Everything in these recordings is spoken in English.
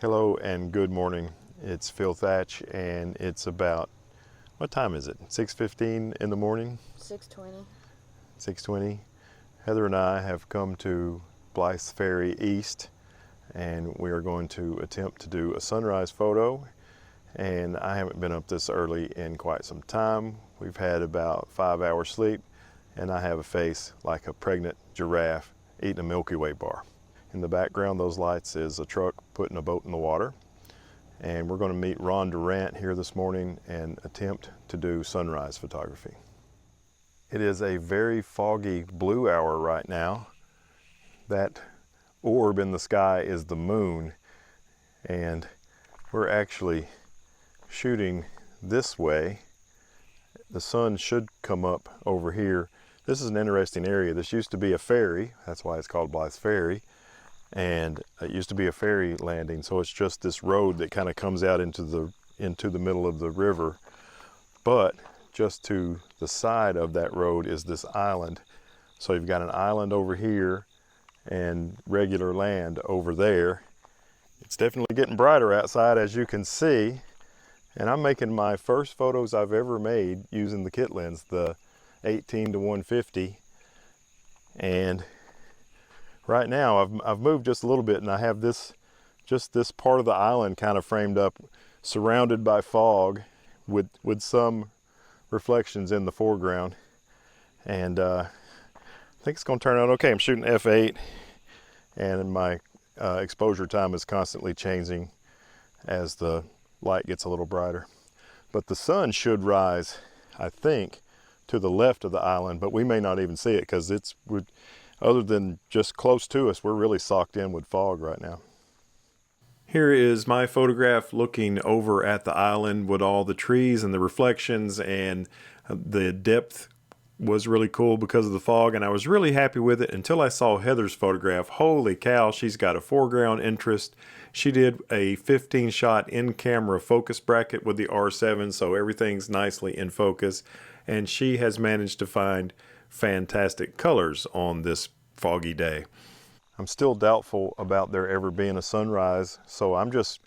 Hello and good morning. It's Phil Thatch and it's about, what time is it? 6:15 in the morning? 6:20. 6:20. Heather and I have come to Blythe Ferry East and we are going to attempt to do a sunrise photo. And I haven't been up this early in quite some time. We've had about 5 hours sleep and I have a face like a pregnant giraffe eating a Milky Way bar. In the background, those lights is a truck putting a boat in the water. And we're going to meet Ron Durant here this morning and attempt to do sunrise photography. It is a very foggy blue hour right now. That orb in the sky is the moon. And we're actually shooting this way. The sun should come up over here. This is an interesting area. This used to be a ferry. That's why it's called Blythe Ferry. And it used to be a ferry landing, so it's just this road that kind of comes out into the middle of the river. But just to the side of that road is this island. So you've got an island over here and regular land over there. It's definitely getting brighter outside, as you can see. And I'm making my first photos I've ever made using the kit lens, the 18-150. And right now I've moved just a little bit and I have this part of the island kind of framed up, surrounded by fog with some reflections in the foreground. And I think it's going to turn out okay. I'm shooting f8 and my exposure time is constantly changing as the light gets a little brighter. But the sun should rise, I think, to the left of the island, but we may not even see it because other than just close to us, we're really socked in with fog right now. Here is my photograph looking over at the island with all the trees and the reflections, and the depth was really cool because of the fog, and I was really happy with it until I saw Heather's photograph. Holy cow, she's got a foreground interest. She did a 15-shot in-camera focus bracket with the R7, so everything's nicely in focus, and she has managed to find fantastic colors on this foggy day. I'm still doubtful about there ever being a sunrise, so I'm just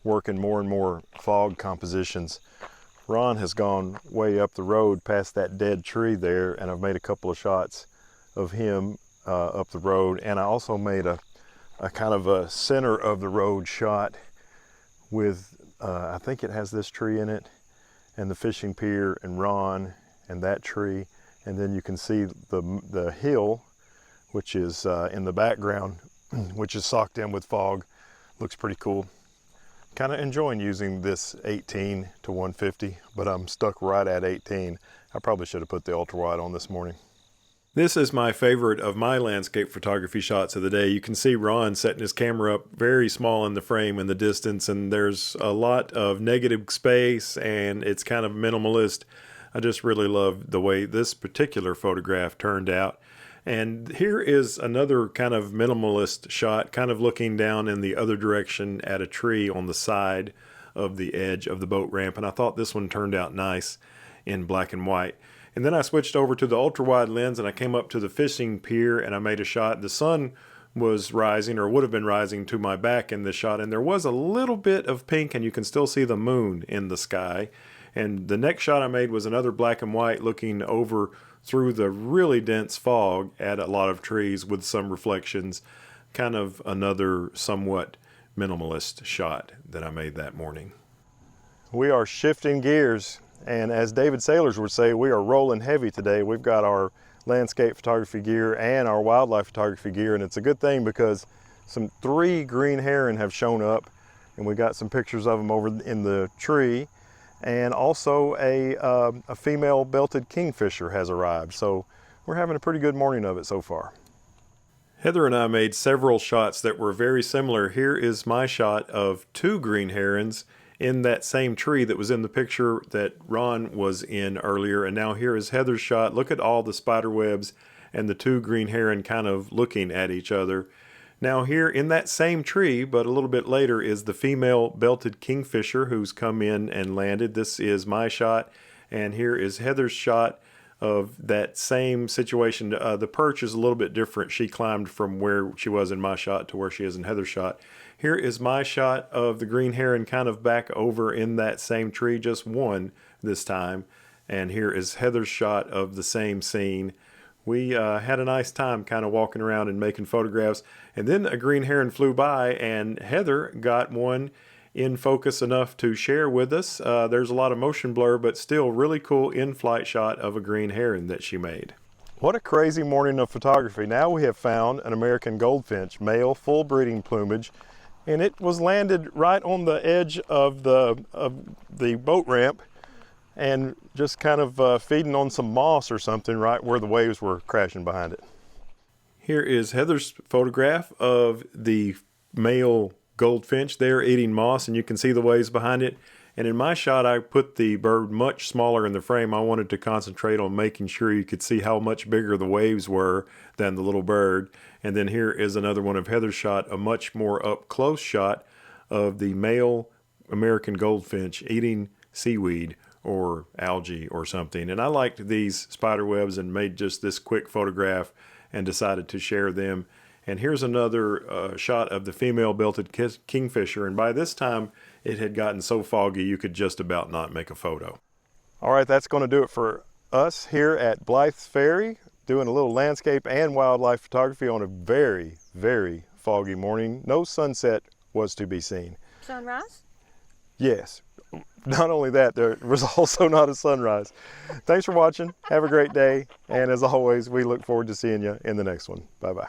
working more and more fog compositions. Ron has gone way up the road past that dead tree there, and I've made a couple of shots of him up the road, and I also made a kind of a center of the road shot with I think it has this tree in it and the fishing pier and Ron and that tree. And then you can see the hill, which is in the background, which is socked in with fog. Looks pretty cool. Kind of enjoying using this 18-150, but I'm stuck right at 18. I probably should have put the ultra wide on this morning. This is my favorite of my landscape photography shots of the day. You can see Ron setting his camera up very small in the frame in the distance, and there's a lot of negative space and it's kind of minimalist. I just really love the way this particular photograph turned out. And here is another kind of minimalist shot, kind of looking down in the other direction at a tree on the side of the edge of the boat ramp. And I thought this one turned out nice in black and white. And then I switched over to the ultra wide lens and I came up to the fishing pier and I made a shot. The sun was rising, or would have been rising, to my back in this shot. And there was a little bit of pink and you can still see the moon in the sky. And the next shot I made was another black and white looking over through the really dense fog at a lot of trees with some reflections. Kind of another somewhat minimalist shot that I made that morning. We are shifting gears, and as David Sailors would say, we are rolling heavy today. We've got our landscape photography gear and our wildlife photography gear, and it's a good thing because 3 green heron have shown up, and we got some pictures of them over in the tree. And also a female belted kingfisher has arrived. So we're having a pretty good morning of it so far. Heather and I made several shots that were very similar. Here is my shot of 2 green herons in that same tree that was in the picture that Ron was in earlier. And now here is Heather's shot. Look at all the spider webs and the 2 green heron kind of looking at each other. Now here in that same tree, but a little bit later, is the female belted kingfisher who's come in and landed. This is my shot, and here is Heather's shot of that same situation. The perch is a little bit different. She climbed from where she was in my shot to where she is in Heather's shot. Here is my shot of the green heron kind of back over in that same tree, just one this time. And here is Heather's shot of the same scene. We had a nice time kind of walking around and making photographs. And then a green heron flew by and Heather got one in focus enough to share with us. There's a lot of motion blur, but still really cool in-flight shot of a green heron that she made. What a crazy morning of photography. Now we have found an American goldfinch, male, full breeding plumage, and it was landed right on the edge of the boat ramp and just kind of feeding on some moss or something right where the waves were crashing behind it. Here is Heather's photograph of the male goldfinch there eating moss, and you can see the waves behind it. And in my shot, I put the bird much smaller in the frame. I wanted to concentrate on making sure you could see how much bigger the waves were than the little bird. And then here is another one of Heather's shot, a much more up close shot of the male American goldfinch eating seaweed or algae or something. And I liked these spider webs and made just this quick photograph and decided to share them. And here's another shot of the female belted kingfisher. And by this time, it had gotten so foggy you could just about not make a photo. All right, that's going to do it for us here at Blythe Ferry, doing a little landscape and wildlife photography on a very, very foggy morning. No sunset was to be seen. Sunrise? Yes. Not only that, there was also not a sunrise. Thanks for watching. Have a great day. And as always, we look forward to seeing you in the next one. Bye-bye.